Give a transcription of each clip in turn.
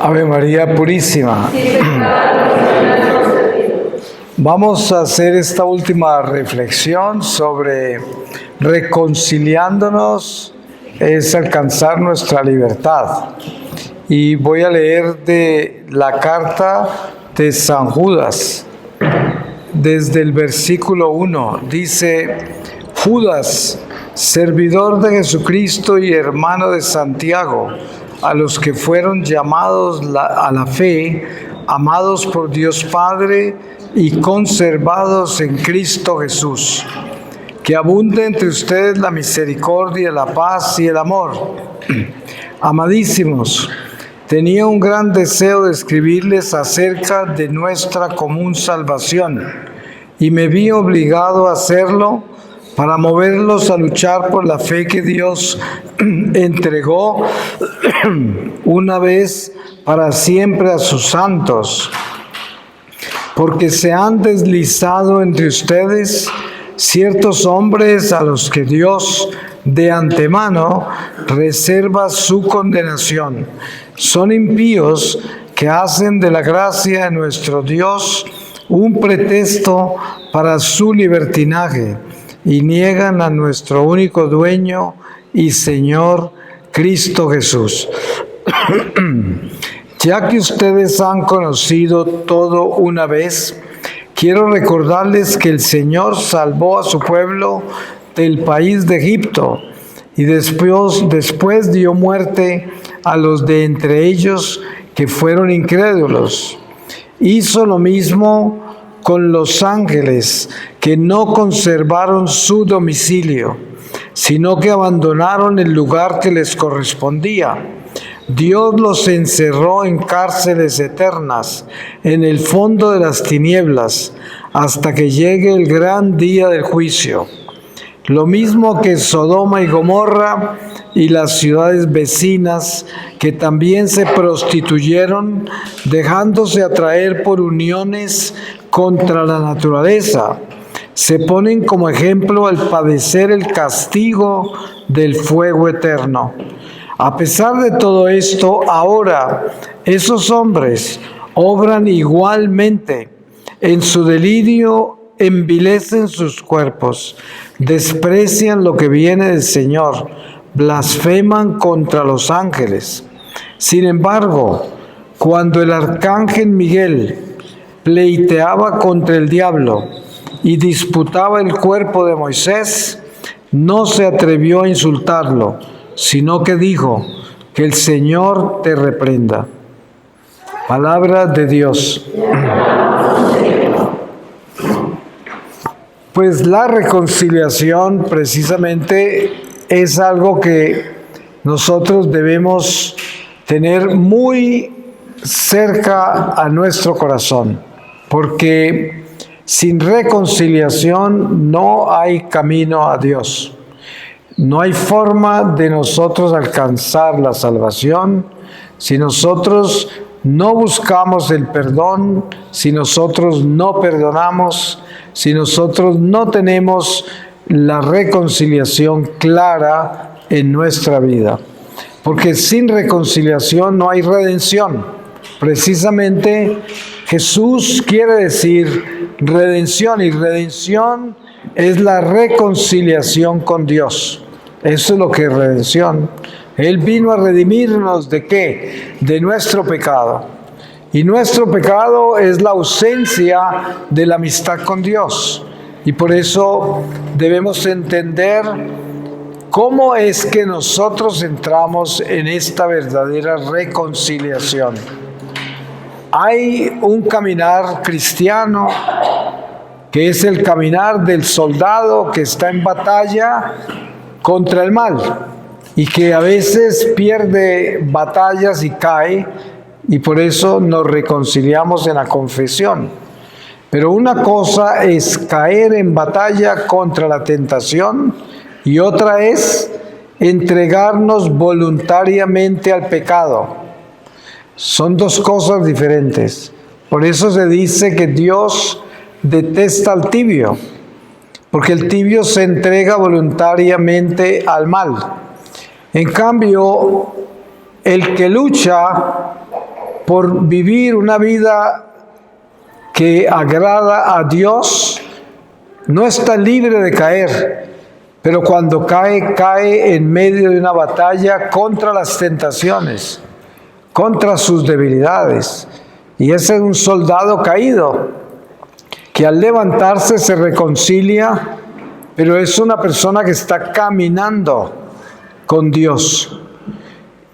Ave María Purísima. Vamos a hacer esta última reflexión sobre reconciliándonos es alcanzar nuestra libertad. Y voy a leer de la carta de San Judas, desde el versículo 1. Dice: Judas, servidor de Jesucristo y hermano de Santiago, a los que fueron llamados a la fe, amados por Dios Padre y conservados en Cristo Jesús. Que abunde entre ustedes la misericordia, la paz y el amor. Amadísimos, tenía un gran deseo de escribirles acerca de nuestra común salvación, y me vi obligado a hacerlo para moverlos a luchar por la fe que Dios entregó una vez para siempre a sus santos, porque se han deslizado entre ustedes ciertos hombres a los que Dios de antemano reserva su condenación. Son impíos que hacen de la gracia de nuestro Dios un pretexto para su libertinaje y niegan a nuestro único dueño y Señor, Cristo Jesús. Ya que ustedes han conocido todo una vez, quiero recordarles que el Señor salvó a su pueblo del país de Egipto y después dio muerte a los de entre ellos que fueron incrédulos. Hizo lo mismo con los ángeles que no conservaron su domicilio, sino que abandonaron el lugar que les correspondía. Dios los encerró en cárceles eternas, en el fondo de las tinieblas, hasta que llegue el gran día del juicio. Lo mismo que Sodoma y Gomorra y las ciudades vecinas, que también se prostituyeron, dejándose atraer por uniones contra la naturaleza. Se ponen como ejemplo al padecer el castigo del fuego eterno. A pesar de todo esto, ahora esos hombres obran igualmente. En su delirio envilecen sus cuerpos, desprecian lo que viene del Señor, blasfeman contra los ángeles. Sin embargo, cuando el arcángel Miguel pleiteaba contra el diablo y disputaba el cuerpo de Moisés, no se atrevió a insultarlo, sino que dijo: que el Señor te reprenda. Palabra de Dios. Pues la reconciliación precisamente es algo que nosotros debemos tener muy cerca a nuestro corazón, porque sin reconciliación no hay camino a Dios. No hay forma de nosotros alcanzar la salvación si nosotros no buscamos el perdón, si nosotros no perdonamos, si nosotros no tenemos la reconciliación clara en nuestra vida. Porque sin reconciliación no hay redención. Precisamente Jesús quiere decir redención, y redención es la reconciliación con Dios. Eso es lo que es redención. Él vino a redimirnos ¿de qué? De nuestro pecado. Y nuestro pecado es la ausencia de la amistad con Dios. Y por eso debemos entender cómo es que nosotros entramos en esta verdadera reconciliación. Hay un caminar cristiano que es el caminar del soldado que está en batalla contra el mal y que a veces pierde batallas y cae, y por eso nos reconciliamos en la confesión. Pero una cosa es caer en batalla contra la tentación y otra es entregarnos voluntariamente al pecado. Son dos cosas diferentes. Por eso se dice que Dios detesta al tibio, porque el tibio se entrega voluntariamente al mal. En cambio, el que lucha por vivir una vida que agrada a Dios, no está libre de caer, pero cuando cae, cae en medio de una batalla contra las tentaciones, contra sus debilidades. Y ese es un soldado caído, que al levantarse se reconcilia, pero es una persona que está caminando con Dios.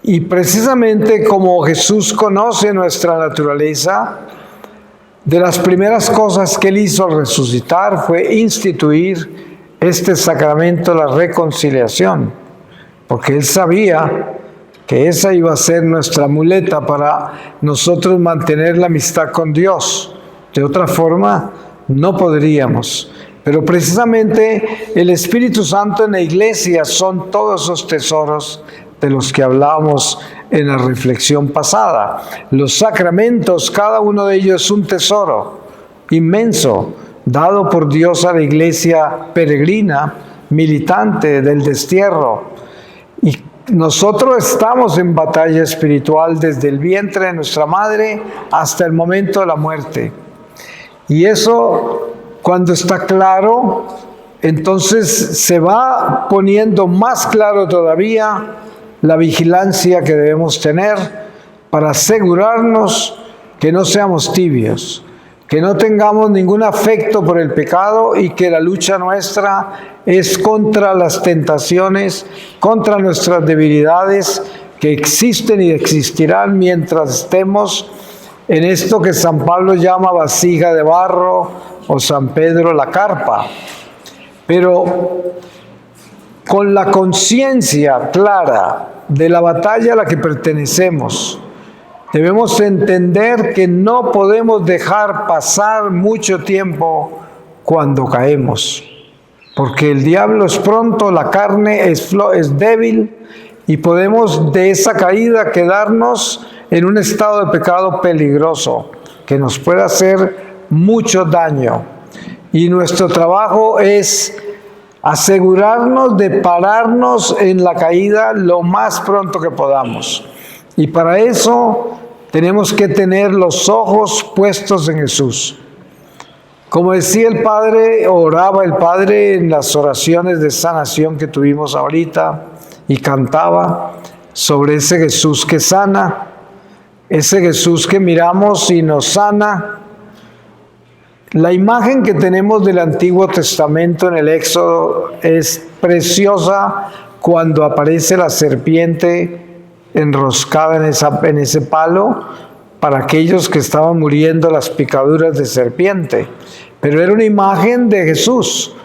Y precisamente como Jesús conoce nuestra naturaleza, de las primeras cosas que Él hizo al resucitar fue instituir este sacramento de la reconciliación, porque Él sabía que esa iba a ser nuestra muleta para nosotros mantener la amistad con Dios. De otra forma, no podríamos. Pero precisamente el Espíritu Santo en la iglesia son todos esos tesoros de los que hablábamos en la reflexión pasada. Los sacramentos, cada uno de ellos es un tesoro inmenso, dado por Dios a la iglesia peregrina, militante del destierro. Y nosotros estamos en batalla espiritual desde el vientre de nuestra madre hasta el momento de la muerte. Y eso, cuando está claro, entonces se va poniendo más claro todavía la vigilancia que debemos tener para asegurarnos que no seamos tibios, que no tengamos ningún afecto por el pecado y que la lucha nuestra es contra las tentaciones, contra nuestras debilidades que existen y existirán mientras estemos en esto que San Pablo llama vasija de barro o San Pedro la carpa. Pero con la conciencia clara de la batalla a la que pertenecemos, debemos entender que no podemos dejar pasar mucho tiempo cuando caemos, porque el diablo es pronto, la carne es débil y podemos de esa caída quedarnos en un estado de pecado peligroso que nos puede hacer mucho daño. Y nuestro trabajo es asegurarnos de pararnos en la caída lo más pronto que podamos. Y para eso tenemos que tener los ojos puestos en Jesús. Como decía el Padre, oraba el Padre en las oraciones de sanación que tuvimos ahorita y cantaba sobre ese Jesús que sana, ese Jesús que miramos y nos sana. La imagen que tenemos del Antiguo Testamento en el Éxodo es preciosa cuando aparece la serpiente enroscada en ese palo para aquellos que estaban muriendo las picaduras de serpiente. Pero era una imagen de Jesús,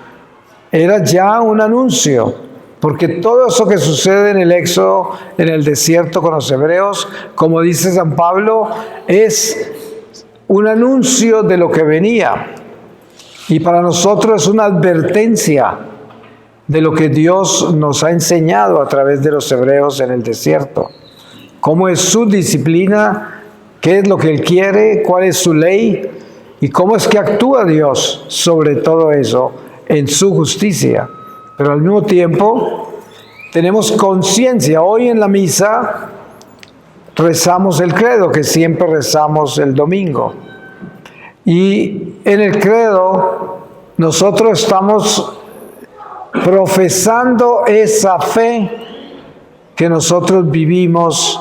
era ya un anuncio, porque todo eso que sucede en el Éxodo, en el desierto con los hebreos, como dice San Pablo, es un anuncio de lo que venía. Y para nosotros es una advertencia de lo que Dios nos ha enseñado a través de los hebreos en el desierto. Cómo es su disciplina, qué es lo que Él quiere, cuál es su ley y cómo es que actúa Dios sobre todo eso en su justicia. Pero al mismo tiempo tenemos conciencia. Hoy en la misa rezamos el credo, que siempre rezamos el domingo. Y en el credo nosotros estamos profesando esa fe que nosotros vivimos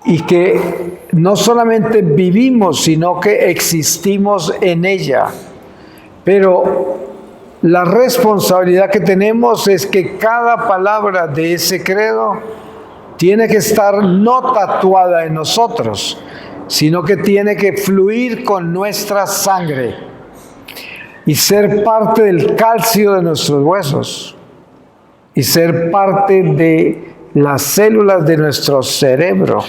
y que no solamente vivimos, sino que existimos en ella. Pero la responsabilidad que tenemos es que cada palabra de ese credo tiene que estar no tatuada en nosotros, sino que tiene que fluir con nuestra sangre y ser parte del calcio de nuestros huesos y ser parte de las células de nuestro cerebro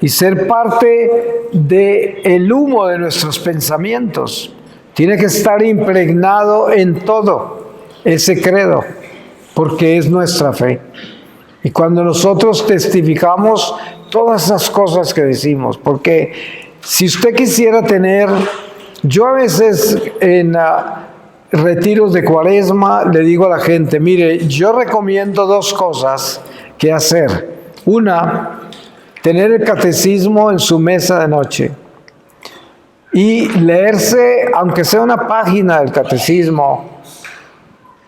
y ser parte del humo de nuestros pensamientos. Tiene que estar impregnado en todo ese credo, porque es nuestra fe. Y cuando nosotros testificamos todas esas cosas que decimos, porque si usted quisiera tener, yo a veces en retiros de Cuaresma le digo a la gente, mire, yo recomiendo dos cosas que hacer. Una, tener el catecismo en su mesa de noche y leerse, aunque sea una página del catecismo,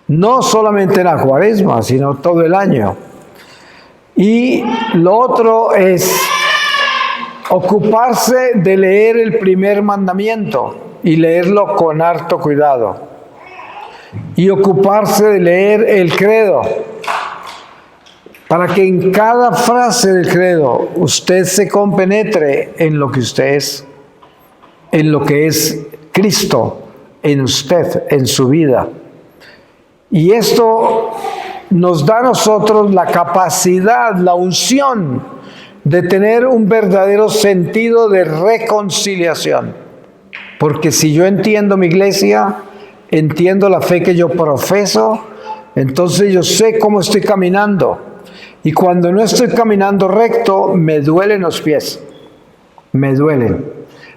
no solamente en la Cuaresma, sino todo el año. Y lo otro es ocuparse de leer el primer mandamiento y leerlo con harto cuidado. Y ocuparse de leer el credo, para que en cada frase del credo usted se compenetre en lo que usted es, en lo que es Cristo, en usted, en su vida. Y esto nos da a nosotros la capacidad, la unción de tener un verdadero sentido de reconciliación. Porque si yo entiendo mi iglesia, entiendo la fe que yo profeso, entonces yo sé cómo estoy caminando. Y cuando no estoy caminando recto, me duelen los pies. Me duelen.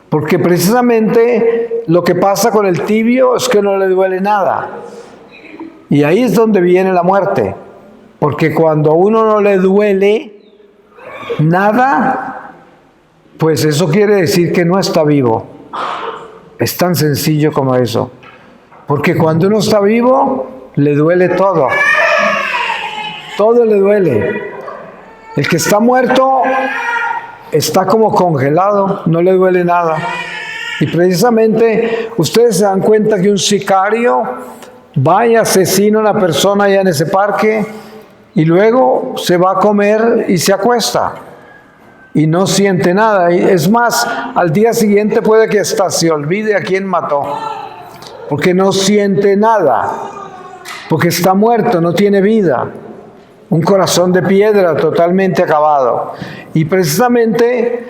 Porque precisamente lo que pasa con el tibio es que no le duele nada. Y ahí es donde viene la muerte. Porque cuando a uno no le duele nada, pues eso quiere decir que no está vivo. Es tan sencillo como eso. Porque cuando uno está vivo, le duele todo. Todo le duele. El que está muerto está como congelado, no le duele nada. Y precisamente ustedes se dan cuenta que un sicario va y asesina a una persona allá en ese parque y luego se va a comer y se acuesta y no siente nada. Y es más, al día siguiente puede que hasta se olvide a quién mató, porque no siente nada, porque está muerto, no tiene vida. Un corazón de piedra totalmente acabado. Y precisamente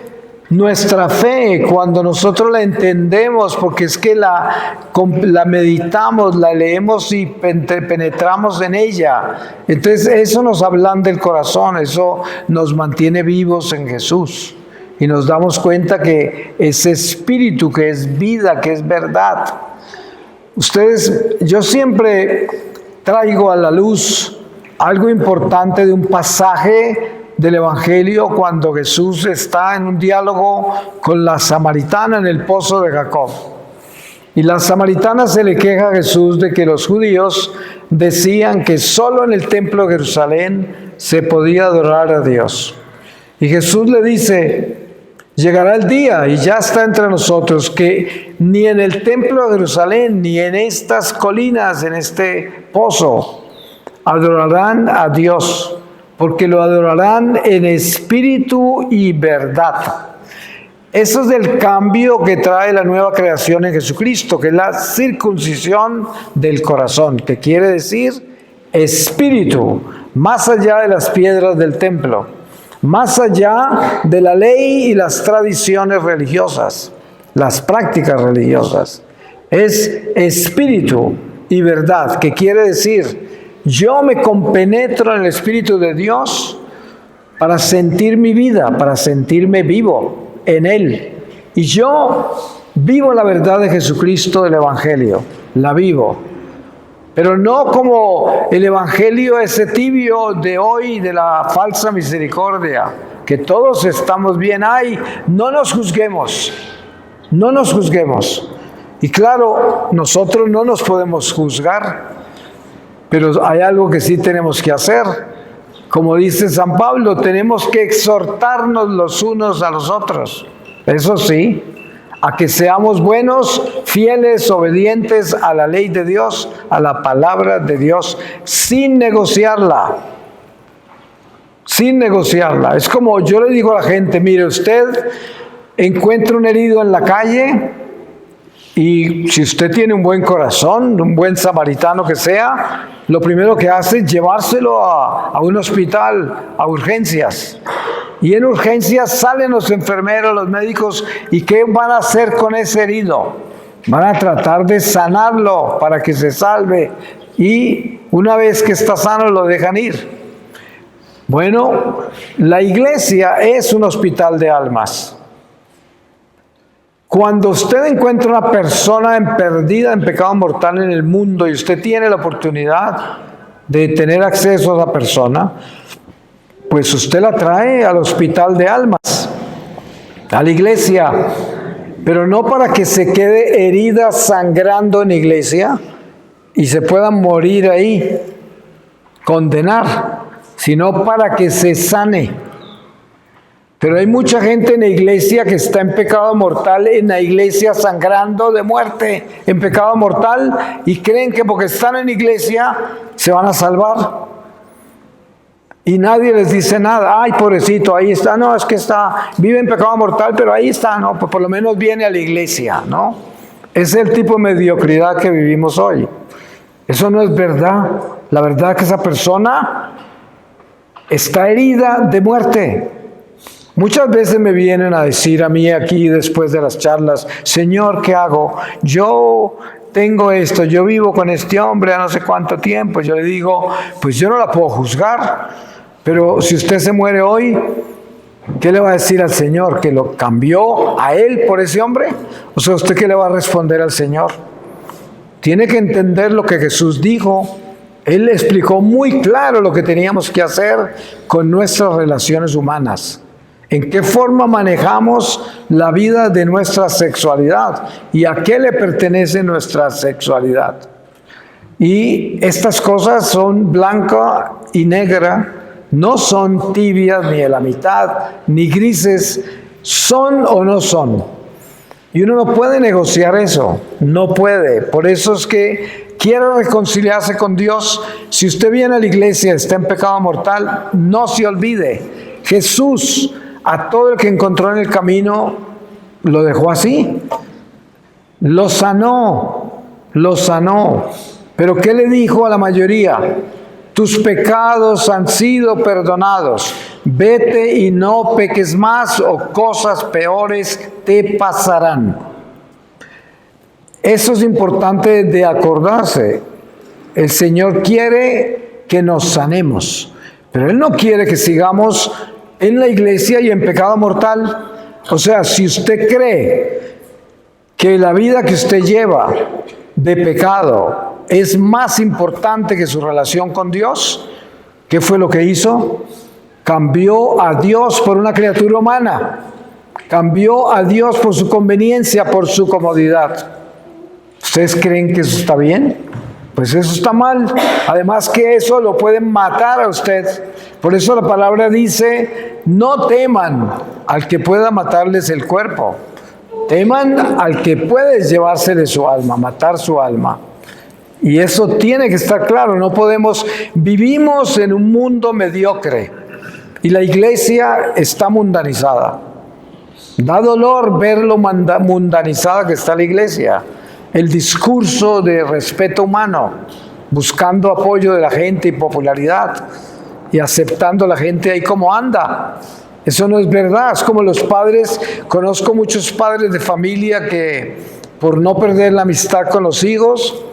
nuestra fe, cuando nosotros la entendemos, porque es que la meditamos, la leemos y penetramos en ella, entonces eso nos ablanda el corazón, eso nos mantiene vivos en Jesús. Y nos damos cuenta que ese espíritu, que es vida, que es verdad. Ustedes, yo siempre traigo a la luz algo importante de un pasaje del Evangelio cuando Jesús está en un diálogo con la samaritana en el pozo de Jacob. Y la samaritana se le queja a Jesús de que los judíos decían que solo en el templo de Jerusalén se podía adorar a Dios. Y Jesús le dice: llegará el día, y ya está entre nosotros, que ni en el templo de Jerusalén, ni en estas colinas, en este pozo, adorarán a Dios, porque lo adorarán en espíritu y verdad. Eso es el cambio que trae la nueva creación en Jesucristo, que es la circuncisión del corazón, que quiere decir espíritu, más allá de las piedras del templo, más allá de la ley y las tradiciones religiosas, las prácticas religiosas. Es espíritu y verdad, que quiere decir: yo me compenetro en el Espíritu de Dios para sentir mi vida, para sentirme vivo en Él. Y yo vivo la verdad de Jesucristo del Evangelio, la vivo. Pero no como el Evangelio ese tibio de hoy, de la falsa misericordia, que todos estamos bien. Ay, no nos juzguemos, no nos juzguemos. Y claro, nosotros no nos podemos juzgar, pero hay algo que sí tenemos que hacer. Como dice San Pablo, tenemos que exhortarnos los unos a los otros. Eso sí, a que seamos buenos, fieles, obedientes a la ley de Dios, a la palabra de Dios, sin negociarla. Sin negociarla. Es como yo le digo a la gente: mire, usted encuentra un herido en la calle, y si usted tiene un buen corazón, un buen samaritano que sea, lo primero que hace es llevárselo a un hospital, a urgencias. Y en urgencias salen los enfermeros, los médicos, ¿y qué van a hacer con ese herido? Van a tratar de sanarlo para que se salve. Y una vez que está sano, lo dejan ir. Bueno, la iglesia es un hospital de almas. Cuando usted encuentra una persona perdida en pecado mortal en el mundo y usted tiene la oportunidad de tener acceso a esa persona, pues usted la trae al hospital de almas, a la iglesia, pero no para que se quede herida sangrando en la iglesia y se pueda morir ahí, condenar, sino para que se sane. Pero hay mucha gente en la iglesia que está en pecado mortal, en la iglesia sangrando de muerte, en pecado mortal, y creen que porque están en la iglesia se van a salvar. Y nadie les dice nada. Ay, pobrecito, ahí está. No, es que vive en pecado mortal, pero ahí está, ¿no? Pues por lo menos viene a la iglesia, ¿no? Es el tipo de mediocridad que vivimos hoy. Eso no es verdad. La verdad es que esa persona está herida de muerte. Muchas veces me vienen a decir a mí aquí después de las charlas: Señor, ¿qué hago? Yo tengo esto, yo vivo con este hombre a no sé cuánto tiempo. Yo le digo, pues yo no la puedo juzgar, pero si usted se muere hoy, ¿qué le va a decir al Señor? ¿Que lo cambió a él por ese hombre? O sea, ¿usted qué le va a responder al Señor? Tiene que entender lo que Jesús dijo. Él explicó muy claro lo que teníamos que hacer con nuestras relaciones humanas. ¿En qué forma manejamos la vida de nuestra sexualidad? ¿Y a qué le pertenece nuestra sexualidad? Y estas cosas son blanca y negra, no son tibias ni de la mitad, ni grises, son o no son. Y uno no puede negociar eso, no puede. Por eso es que quiere reconciliarse con Dios. Si usted viene a la iglesia y está en pecado mortal, no se olvide. Jesús, a todo el que encontró en el camino, lo dejó así. Lo sanó. Pero ¿qué le dijo a la mayoría? Tus pecados han sido perdonados. Vete y no peques más, o cosas peores te pasarán. Eso es importante de acordarse. El Señor quiere que nos sanemos, pero Él no quiere que sigamos en la iglesia y en pecado mortal. O sea, si usted cree que la vida que usted lleva de pecado es más importante que su relación con Dios, ¿qué fue lo que hizo? Cambió a Dios por una criatura humana. Cambió a Dios por su conveniencia, por su comodidad. ¿Ustedes creen que eso está bien? Pues eso está mal. Además que eso lo pueden matar a usted. Por eso la palabra dice, no teman al que pueda matarles el cuerpo. Teman al que puede llevársele su alma, matar su alma. Y eso tiene que estar claro. No podemos, vivimos en un mundo mediocre y la iglesia está mundanizada. Da dolor ver lo mundanizada que está la iglesia. El discurso de respeto humano, buscando apoyo de la gente y popularidad, y aceptando a la gente ahí como anda. Eso no es verdad. Es como los padres. Conozco muchos padres de familia que, por no perder la amistad con los hijos,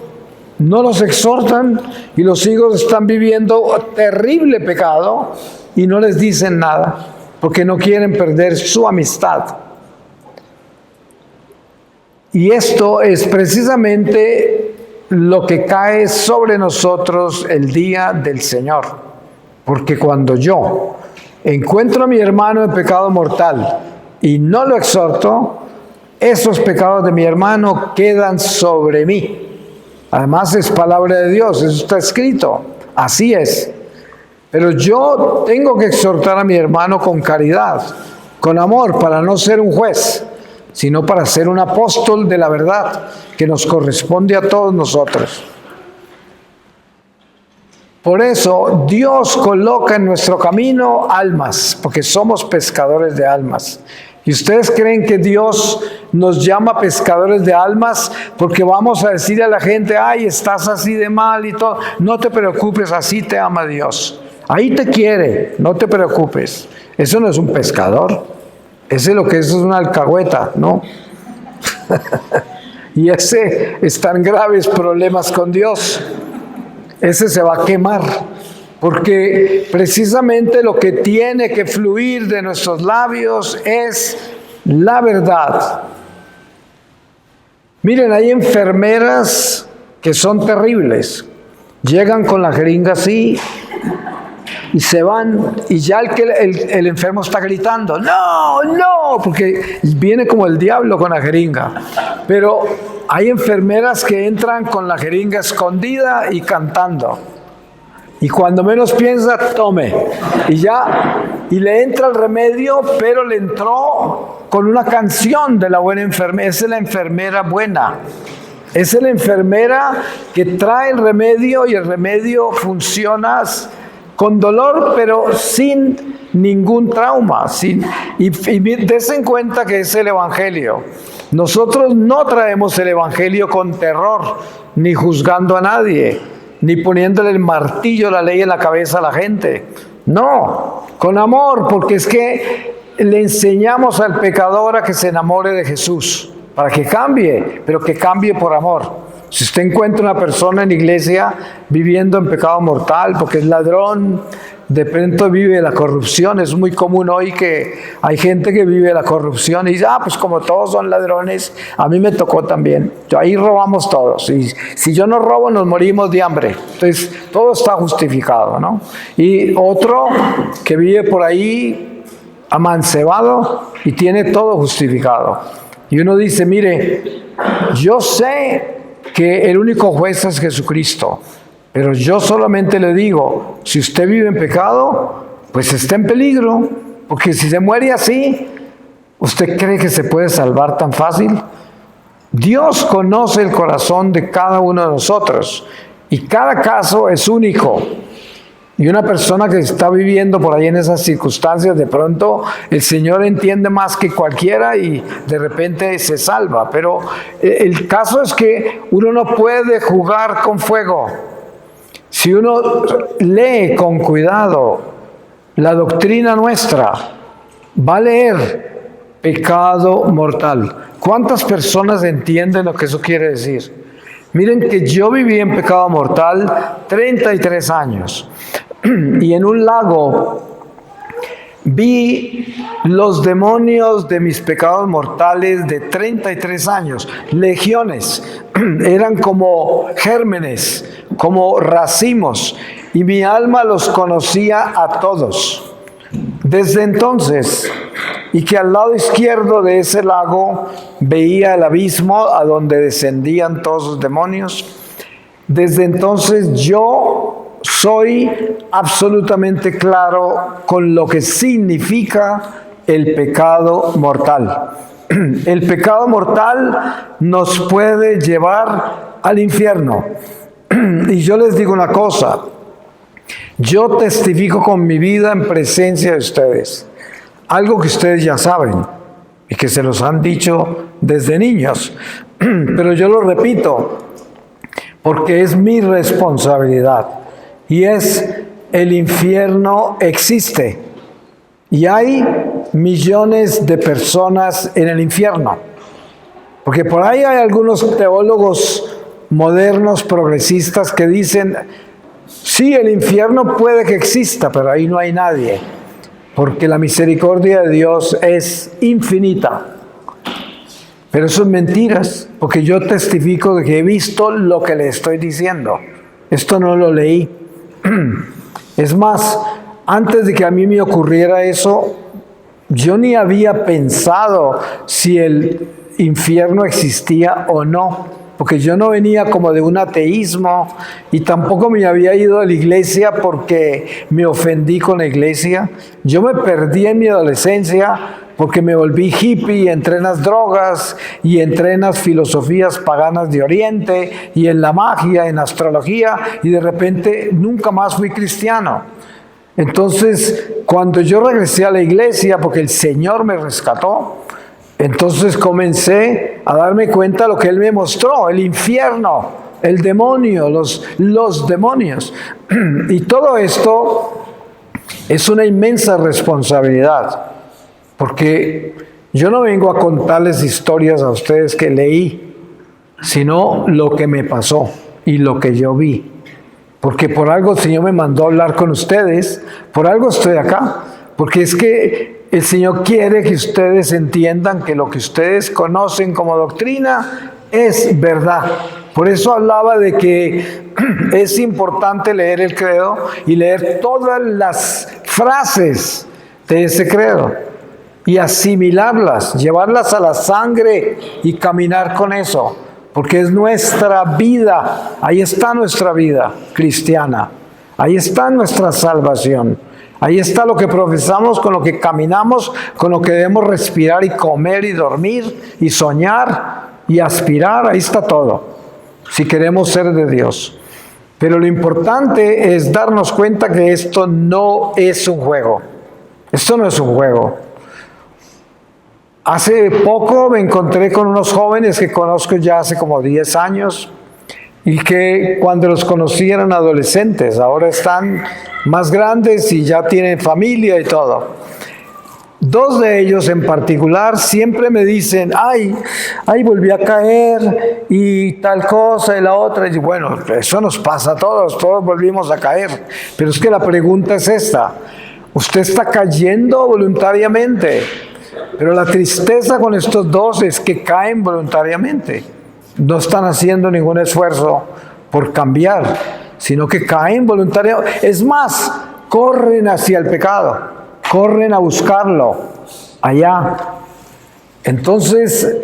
no los exhortan, y los hijos están viviendo terrible pecado y no les dicen nada porque no quieren perder su amistad. Y esto es precisamente lo que cae sobre nosotros el día del Señor. Porque cuando yo encuentro a mi hermano en pecado mortal y no lo exhorto, esos pecados de mi hermano quedan sobre mí. Además es palabra de Dios, eso está escrito, así es. Pero yo tengo que exhortar a mi hermano con caridad, con amor, para no ser un juez, sino para ser un apóstol de la verdad, que nos corresponde a todos nosotros. Por eso Dios coloca en nuestro camino almas, porque somos pescadores de almas. ¿Y ustedes creen que Dios nos llama pescadores de almas porque vamos a decirle a la gente, ay, estás así de mal y todo? No te preocupes, así te ama Dios. Ahí te quiere, no te preocupes. Eso no es un pescador. Ese lo que es una alcahueta, ¿no? Y ese está en graves problemas con Dios. Ese se va a quemar. Porque precisamente lo que tiene que fluir de nuestros labios es la verdad. Miren, hay enfermeras que son terribles. Llegan con la jeringa así y se van, y ya el enfermo está gritando, no, no, porque viene como el diablo con la jeringa. Pero hay enfermeras que entran con la jeringa escondida y cantando. Y cuando menos piensa, tome. Y le entra el remedio, pero le entró con una canción de la buena enfermera. Esa es la enfermera buena. Esa es la enfermera que trae el remedio y el remedio funciona con dolor, pero sin ningún trauma. Y des en cuenta que es el Evangelio. Nosotros no traemos el Evangelio con terror, ni juzgando a nadie, ni poniéndole el martillo, la ley en la cabeza a la gente. No, con amor, porque es que le enseñamos al pecador a que se enamore de Jesús, para que cambie, pero que cambie por amor. Si usted encuentra una persona en la iglesia viviendo en pecado mortal, porque es ladrón, de pronto vive la corrupción. Es muy común hoy que hay gente que vive la corrupción y dice, pues como todos son ladrones, a mí me tocó también. Ahí robamos todos. Y si yo no robo, nos morimos de hambre. Entonces, todo está justificado, ¿no? Y otro que vive por ahí amancebado y tiene todo justificado. Y uno dice, mire, yo sé que el único juez es Jesucristo, pero yo solamente le digo, si usted vive en pecado, pues está en peligro, porque si se muere así, ¿usted cree que se puede salvar tan fácil? Dios conoce el corazón de cada uno de nosotros y cada caso es único. Y una persona que está viviendo por ahí en esas circunstancias, de pronto el Señor entiende más que cualquiera y de repente se salva. Pero el caso es que uno no puede jugar con fuego. Si uno lee con cuidado la doctrina nuestra, va a leer pecado mortal. ¿Cuántas personas entienden lo que eso quiere decir? Miren que yo viví en pecado mortal 33 años. Y en un lago vi los demonios de mis pecados mortales de 33 años, legiones, eran como gérmenes, como racimos, y mi alma los conocía a todos. Desde entonces, y que al lado izquierdo de ese lago veía el abismo a donde descendían todos los demonios, desde entonces yo soy absolutamente claro con lo que significa el pecado mortal. El pecado mortal nos puede llevar al infierno. Y yo les digo una cosa, yo testifico con mi vida en presencia de ustedes, algo que ustedes ya saben y que se los han dicho desde niños, pero yo lo repito porque es mi responsabilidad. Y es, el infierno existe. Y hay millones de personas en el infierno. Porque por ahí hay algunos teólogos modernos, progresistas, que dicen, sí, el infierno puede que exista, pero ahí no hay nadie. Porque la misericordia de Dios es infinita. Pero eso es mentiras, porque yo testifico de que he visto lo que le estoy diciendo. Esto no lo leí. Es más, antes de que a mí me ocurriera eso, yo ni había pensado si el infierno existía o no, porque yo no venía como de un ateísmo y tampoco me había ido a la iglesia porque me ofendí con la iglesia. Yo me perdí en mi adolescencia porque me volví hippie y entré en las drogas y entré en las filosofías paganas de Oriente y en la magia, en la astrología, y de repente nunca más fui cristiano. Entonces, cuando yo regresé a la iglesia, porque el Señor me rescató, entonces comencé a darme cuenta de lo que Él me mostró, el infierno, el demonio, los demonios. Y todo esto es una inmensa responsabilidad. Porque yo no vengo a contarles historias a ustedes que leí, sino lo que me pasó y lo que yo vi. Porque por algo el Señor me mandó a hablar con ustedes, por algo estoy acá. Porque es que el Señor quiere que ustedes entiendan que lo que ustedes conocen como doctrina es verdad. Por eso hablaba de que es importante leer el credo y leer todas las frases de ese credo y asimilarlas, llevarlas a la sangre y caminar con eso, porque es nuestra vida, ahí está nuestra vida cristiana, ahí está nuestra salvación, ahí está lo que profesamos, con lo que caminamos, con lo que debemos respirar y comer y dormir y soñar y aspirar, ahí está todo, si queremos ser de Dios. Pero lo importante es darnos cuenta que esto no es un juego, esto no es un juego. Hace poco me encontré con unos jóvenes que conozco ya hace como 10 años y que cuando los conocí eran adolescentes, ahora están más grandes y ya tienen familia y todo. Dos de ellos en particular siempre me dicen, ay, volví a caer y tal cosa y la otra. Y bueno, eso nos pasa a todos volvimos a caer. Pero es que la pregunta es esta, ¿usted está cayendo voluntariamente? Pero la tristeza con estos dos es que caen voluntariamente. No están haciendo ningún esfuerzo por cambiar, sino que caen voluntariamente. Es más, corren hacia el pecado, corren a buscarlo allá. Entonces,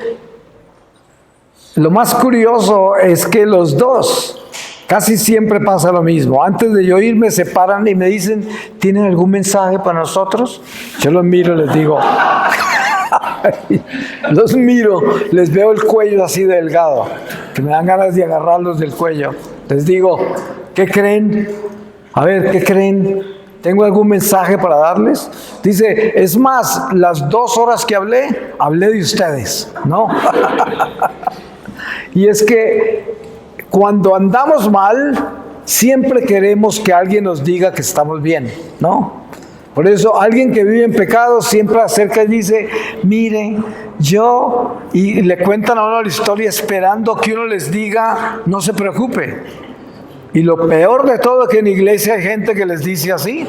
lo más curioso es que los dos, casi siempre pasa lo mismo. Antes de yo irme, se paran y me dicen, ¿tienen algún mensaje para nosotros? Yo los miro y les digo, los miro, les veo el cuello así delgado, que me dan ganas de agarrarlos del cuello. Les digo, ¿qué creen? A ver, ¿qué creen? ¿Tengo algún mensaje para darles? Dice, es más, las 2 horas que hablé de ustedes, ¿no? Y es que cuando andamos mal, siempre queremos que alguien nos diga que estamos bien, ¿no? Por eso alguien que vive en pecado siempre acerca y dice, mire, y le cuentan a uno la historia esperando que uno les diga, no se preocupe. Y lo peor de todo es que en la iglesia hay gente que les dice así,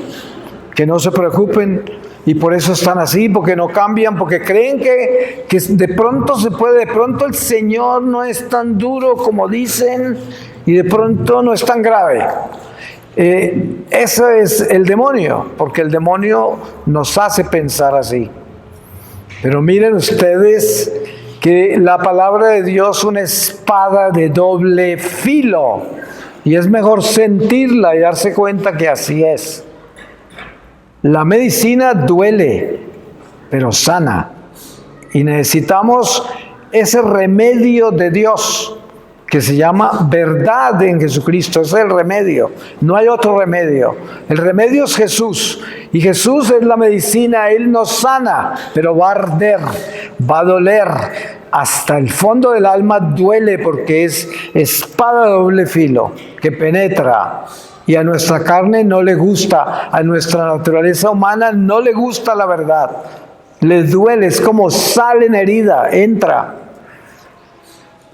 que no se preocupen, y por eso están así, porque no cambian, porque creen que de pronto se puede, de pronto el Señor no es tan duro como dicen, y de pronto no es tan grave. Eso es el demonio, porque el demonio nos hace pensar así. Pero miren ustedes que la palabra de Dios es una espada de doble filo, y es mejor sentirla y darse cuenta que así es. La medicina duele, pero sana, y necesitamos ese remedio de Dios que se llama verdad en Jesucristo. Ese es el remedio, no hay otro remedio. El remedio es Jesús, y Jesús es la medicina. Él nos sana, pero va a arder, va a doler, hasta el fondo del alma duele, porque es espada de doble filo, que penetra, y a nuestra carne no le gusta, a nuestra naturaleza humana no le gusta la verdad, le duele, es como sal en herida, entra.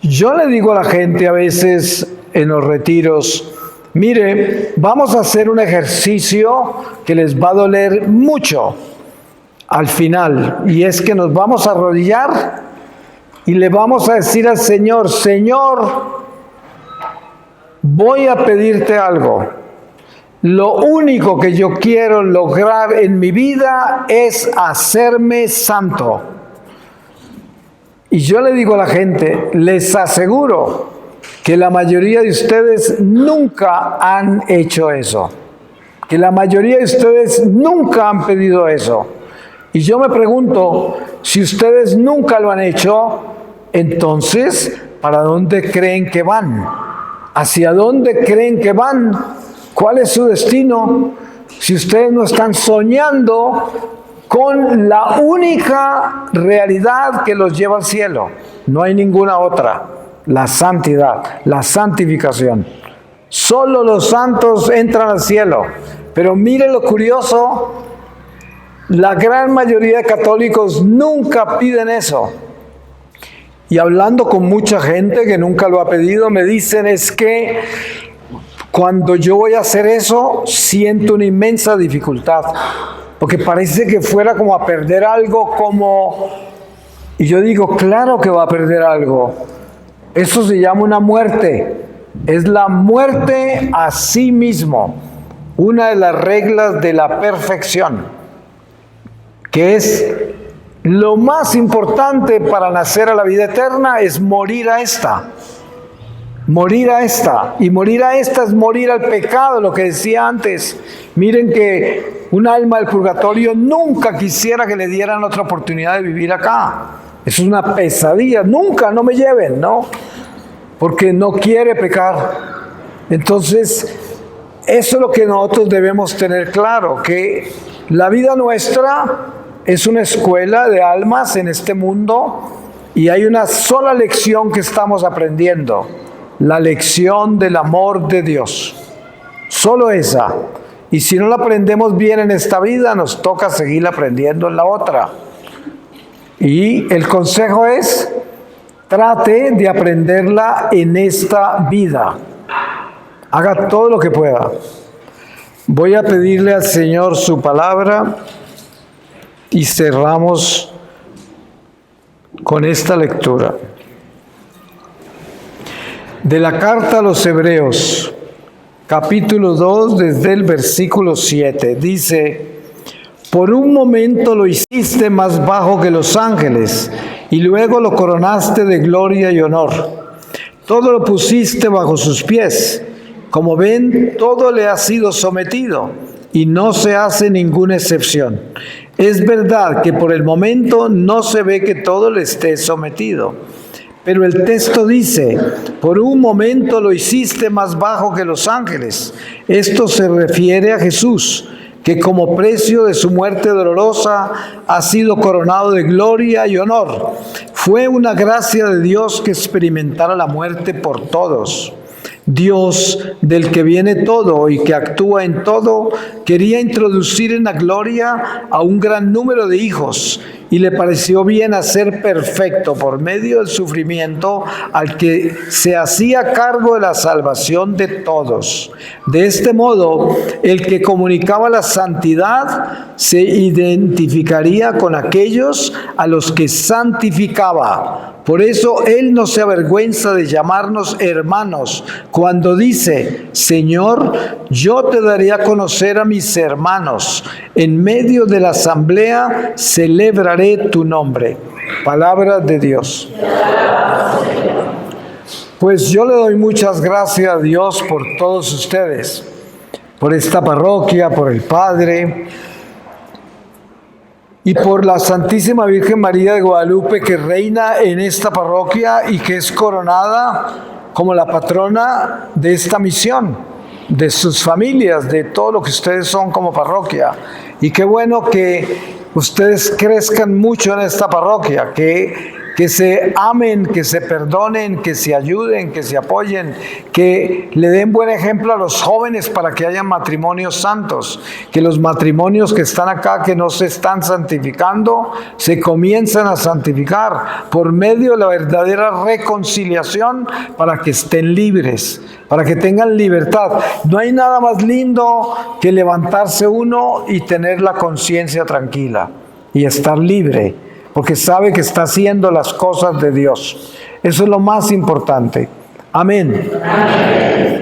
Yo le digo a la gente a veces en los retiros, mire, vamos a hacer un ejercicio que les va a doler mucho al final, y es que nos vamos a arrodillar y le vamos a decir al Señor, Señor, voy a pedirte algo. Lo único que yo quiero lograr en mi vida es hacerme santo. Y yo le digo a la gente, les aseguro que la mayoría de ustedes nunca han hecho eso. Que la mayoría de ustedes nunca han pedido eso. Y yo me pregunto, si ustedes nunca lo han hecho, entonces, ¿para dónde creen que van? ¿Hacia dónde creen que van? ¿Cuál es su destino? Si ustedes no están soñando con la única realidad que los lleva al cielo, no hay ninguna otra, la santidad, la santificación. Solo los santos entran al cielo. Pero miren lo curioso, la gran mayoría de católicos nunca piden eso. Y hablando con mucha gente que nunca lo ha pedido, me dicen, es que cuando yo voy a hacer eso, siento una inmensa dificultad, porque parece que fuera como a perder algo, y yo digo, claro que va a perder algo, Eso se llama una muerte. Es la muerte a sí mismo. Una de las reglas de la perfección, que es lo más importante para nacer a la vida eterna, es morir a esta. Morir a esta. Y morir a esta es morir al pecado, lo que decía antes. Miren que un alma del purgatorio nunca quisiera que le dieran otra oportunidad de vivir acá. Eso es una pesadilla. Nunca, no me lleven, ¿no? Porque no quiere pecar. Entonces, eso es lo que nosotros debemos tener claro, que la vida nuestra es una escuela de almas en este mundo y hay una sola lección que estamos aprendiendo, la lección del amor de Dios. Solo esa. Y si no la aprendemos bien en esta vida, nos toca seguir aprendiendo en la otra. Y el consejo es: trate de aprenderla en esta vida. Haga todo lo que pueda. Voy a pedirle al Señor su palabra y cerramos con esta lectura. De la carta a los Hebreos, capítulo 2, desde el versículo 7, dice: por un momento lo hiciste más bajo que los ángeles, y luego lo coronaste de gloria y honor. Todo lo pusiste bajo sus pies. Como ven, todo le ha sido sometido, y no se hace ninguna excepción. Es verdad que por el momento no se ve que todo le esté sometido. Pero el texto dice: por un momento lo hiciste más bajo que los ángeles. Esto se refiere a Jesús, que como precio de su muerte dolorosa ha sido coronado de gloria y honor. Fue una gracia de Dios que experimentara la muerte por todos. Dios, del que viene todo y que actúa en todo, quería introducir en la gloria a un gran número de hijos, y le pareció bien hacer perfecto por medio del sufrimiento al que se hacía cargo de la salvación de todos. De este modo, el que comunicaba la santidad se identificaría con aquellos a los que santificaba. Por eso Él no se avergüenza de llamarnos hermanos cuando dice: Señor, yo te daré a conocer a mis hermanos. En medio de la asamblea celebraré tu nombre. Palabra de Dios. Pues yo le doy muchas gracias a Dios por todos ustedes, por esta parroquia, por el Padre y por la Santísima Virgen María de Guadalupe, que reina en esta parroquia y que es coronada como la patrona de esta misión, de sus familias, de todo lo que ustedes son como parroquia. Y qué bueno que ustedes crezcan mucho en esta parroquia, que se amen, que se perdonen, que se ayuden, que se apoyen, que le den buen ejemplo a los jóvenes para que haya matrimonios santos, que los matrimonios que están acá, que no se están santificando, se comienzan a santificar por medio de la verdadera reconciliación, para que estén libres, para que tengan libertad. No hay nada más lindo que levantarse uno y tener la conciencia tranquila y estar libre, porque sabe que está haciendo las cosas de Dios. Eso es lo más importante. Amén. Amén.